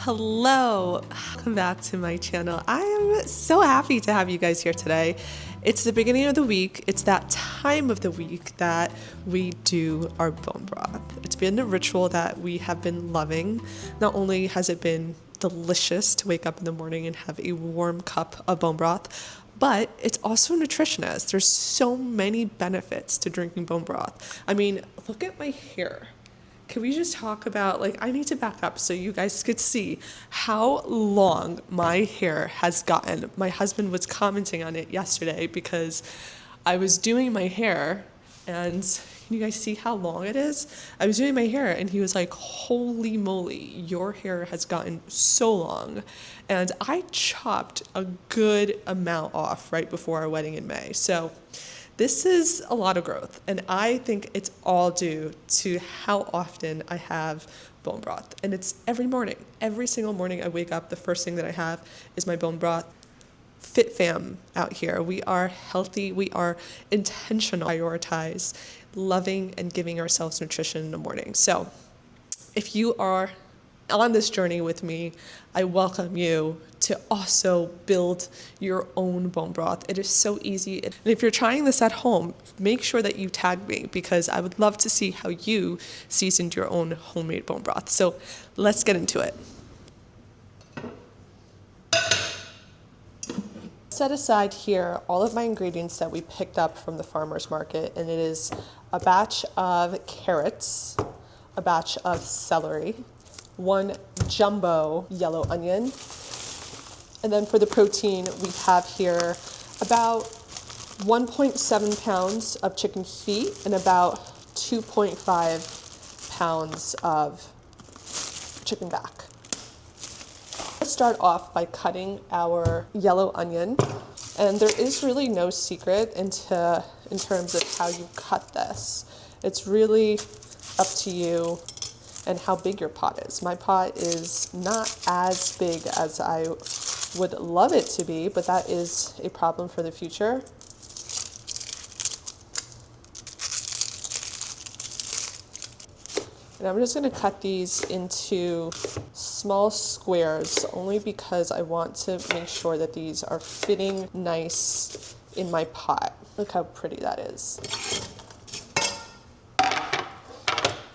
Hello, welcome back to my channel. I am so happy to have you guys here today. It's the beginning of the week. It's that time of the week that we do our bone broth. It's been a ritual that we have been loving. Not only has it been delicious to wake up in the morning and have a warm cup of bone broth, but it's also nutritious. There's so many benefits to drinking bone broth. I mean, look at my hair. Can we just talk about, I need to back up so you guys could see how long my hair has gotten. My husband was commenting on it yesterday because I was doing my hair, and can you guys see how long it is? I was doing my hair and he was like, holy moly, your hair has gotten so long. And I chopped a good amount off right before our wedding in May. So this is a lot of growth, and I think it's all due to how often I have bone broth. And it's every morning. Every single morning I wake up, the first thing that I have is my bone broth. Fit fam out here. We are healthy. We are intentional. Prioritize loving and giving ourselves nutrition in the morning. So if you are on this journey with me, I welcome you to also build your own bone broth. It is so easy. And if you're trying this at home, make sure that you tag me because I would love to see how you seasoned your own homemade bone broth. So let's get into it. Set aside here all of my ingredients that we picked up from the farmer's market, and it is a batch of carrots, a batch of celery, one jumbo yellow onion, and then for the protein we have here about 1.7 pounds of chicken feet and about 2.5 pounds of chicken back. Let's start off by cutting our yellow onion, and there is really no secret in terms of how you cut this. It's really up to you and how big your pot is. My pot is not as big as I would love it to be, but that is a problem for the future. And I'm just gonna cut these into small squares only because I want to make sure that these are fitting nice in my pot. Look how pretty that is.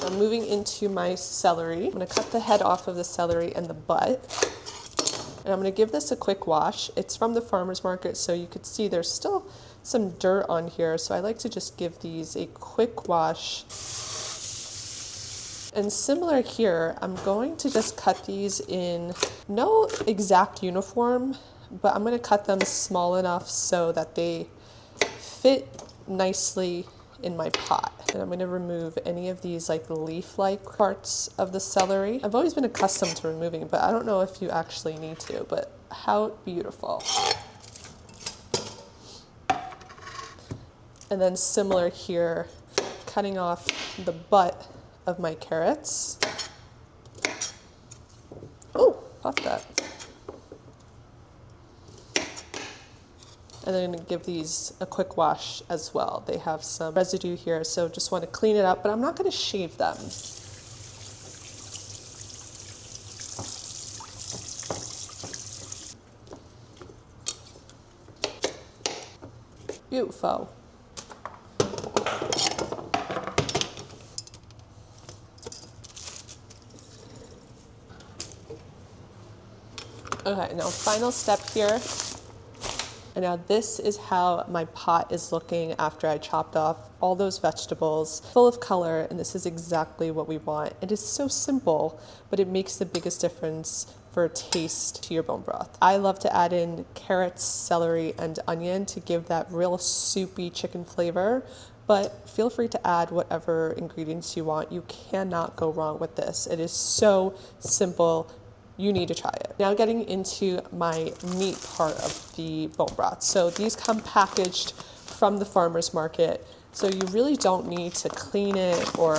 I'm moving into my celery. I'm gonna cut the head off of the celery and the butt. And I'm gonna give this a quick wash. It's from the farmer's market, so you could see there's still some dirt on here. So I like to just give these a quick wash. And similar here, I'm going to just cut these in no exact uniform, but I'm gonna cut them small enough so that they fit nicely in my pot. And I'm gonna remove any of these leaf-like parts of the celery. I've always been accustomed to removing it, but I don't know if you actually need to, but how beautiful. And then similar here, cutting off the butt of my carrots. Oh, pop that. And then I'm going to give these a quick wash as well. They have some residue here, so just want to clean it up, but I'm not going to shave them. Beautiful. Okay, now final step here. And now this is how my pot is looking after I chopped off all those vegetables, full of color, and this is exactly what we want. It is so simple, but it makes the biggest difference for taste to your bone broth. I love to add in carrots, celery, and onion to give that real soupy chicken flavor, but feel free to add whatever ingredients you want. You cannot go wrong with this. It is so simple. You need to try it. Now getting into my meat part of the bone broth. So these come packaged from the farmer's market, so you really don't need to clean it or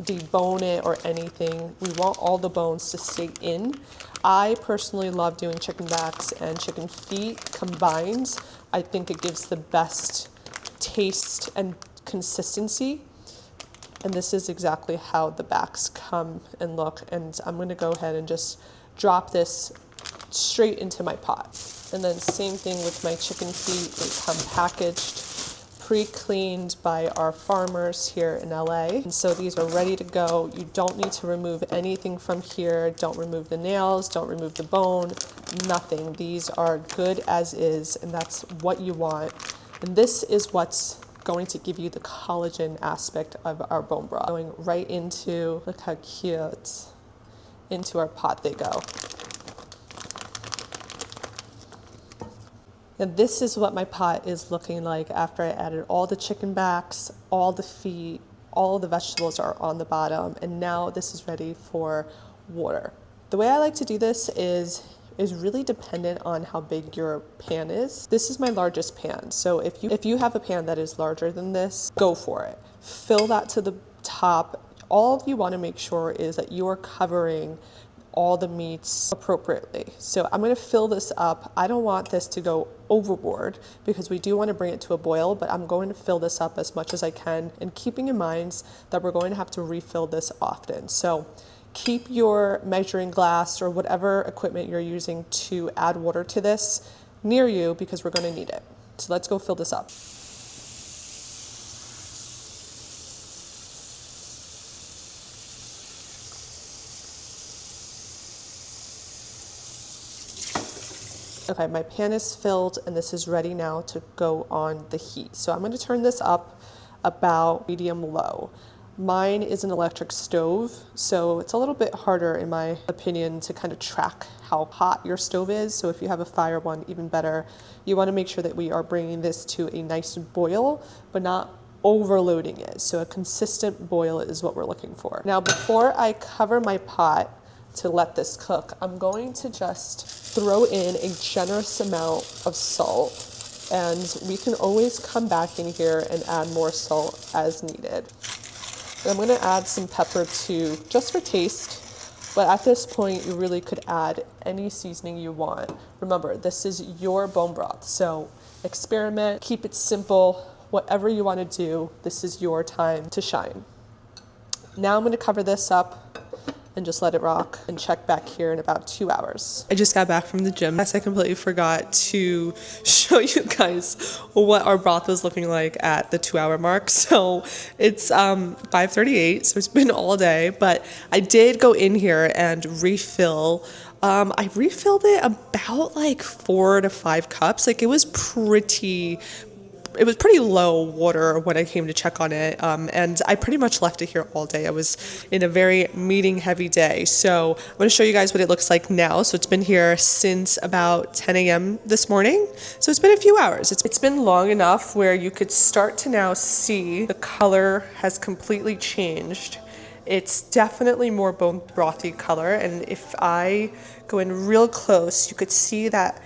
debone it or anything. We want all the bones to stay in. I personally love doing chicken backs and chicken feet combined. I think it gives the best taste and consistency. And this is exactly how the backs come and look. And I'm gonna go ahead and just drop this straight into my pot. And then same thing with my chicken feet. They come packaged, pre-cleaned by our farmers here in LA. And so these are ready to go. You don't need to remove anything from here. Don't remove the nails, don't remove the bone, nothing. These are good as is, and that's what you want. And this is what's going to give you the collagen aspect of our bone broth. Going right into, look how cute, into our pot they go. And this is what my pot is looking like after I added all the chicken backs, all the feet, all the vegetables are on the bottom, and now this is ready for water. The way I like to do this is really dependent on how big your pan is. This is my largest pan, so if you have a pan that is larger than this, go for it. Fill that to the top. All you want to make sure is that you are covering all the meats appropriately. So I'm going to fill this up. I don't want this to go overboard because we do want to bring it to a boil, but I'm going to fill this up as much as I can, and keeping in mind that we're going to have to refill this often. So keep your measuring glass or whatever equipment you're using to add water to this near you because we're going to need it. So let's go fill this up. Okay, my pan is filled and this is ready now to go on the heat. So I'm going to turn this up about medium low. Mine is an electric stove, so it's a little bit harder in my opinion to kind of track how hot your stove is. So if you have a fire one, even better. You want to make sure that we are bringing this to a nice boil, but not overloading it. So a consistent boil is what we're looking for. Now before I cover my pot to let this cook, I'm going to just throw in a generous amount of salt, and we can always come back in here and add more salt as needed. And I'm going to add some pepper too, just for taste, but at this point you really could add any seasoning you want. Remember, this is your bone broth, so experiment, keep it simple, whatever you want to do, this is your time to shine. Now I'm going to cover this up and just let it rock and check back here in about 2 hours. I just got back from the gym. I completely forgot to show you guys what our broth was looking like at the 2 hour mark. So it's 5:38, so it's been all day, but I did go in here and refill. I refilled it about like 4 to 5 cups. Like it was pretty low water when I came to check on it, and I pretty much left it here all day. I was in a very meeting heavy day, so I'm going to show you guys what it looks like now. So it's been here since about 10 a.m. this morning, so it's been a few hours. It's been long enough where you could start to now see the color has completely changed. It's definitely more bone brothy color, and if I go in real close, you could see that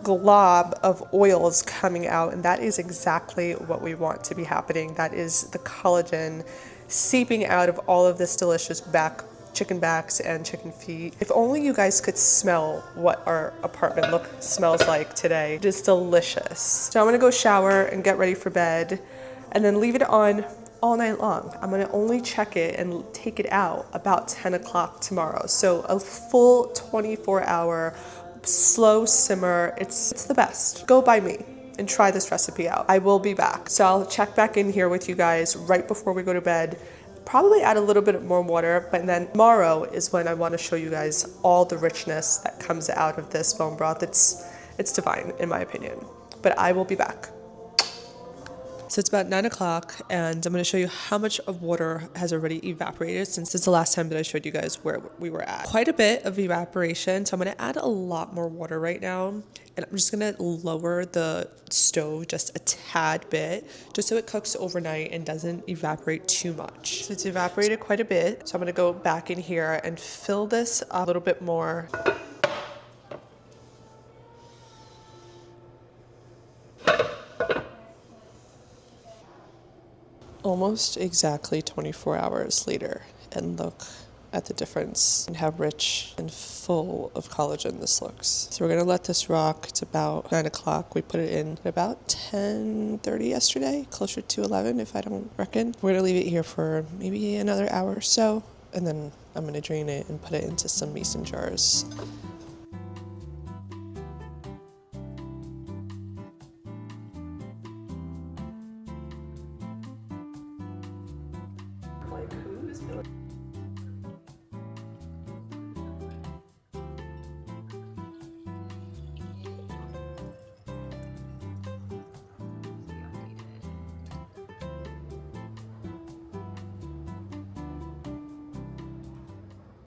glob of oils coming out, and that is exactly what we want to be happening. That is the collagen seeping out of all of this delicious chicken backs and chicken feet. If only you guys could smell what our apartment smells like today. It is delicious. So I'm gonna go shower and get ready for bed and then leave it on all night long. I'm gonna only check it and take it out about 10 o'clock tomorrow. So a full 24-hour slow simmer. It's the best. Go by me and try this recipe out. I will be back. So I'll check back in here with you guys right before we go to bed. Probably add a little bit more water, but then tomorrow is when I want to show you guys all the richness that comes out of this bone broth. It's divine in my opinion. But I will be back. So it's about 9 o'clock, and I'm going to show you how much of water has already evaporated since it's the last time that I showed you guys where we were at. Quite a bit of evaporation, so I'm going to add a lot more water right now, and I'm just going to lower the stove just a tad bit, just so it cooks overnight and doesn't evaporate too much. So it's evaporated quite a bit, so I'm going to go back in here and fill this up a little bit more. Almost exactly 24 hours later, and look at the difference and how rich and full of collagen this looks. So we're gonna let this rock. It's about 9 o'clock. We put it in at about 10:30 yesterday, closer to 11 if I don't reckon. We're gonna leave it here for maybe another hour or so, and then I'm gonna drain it and put it into some mason jars. Like who's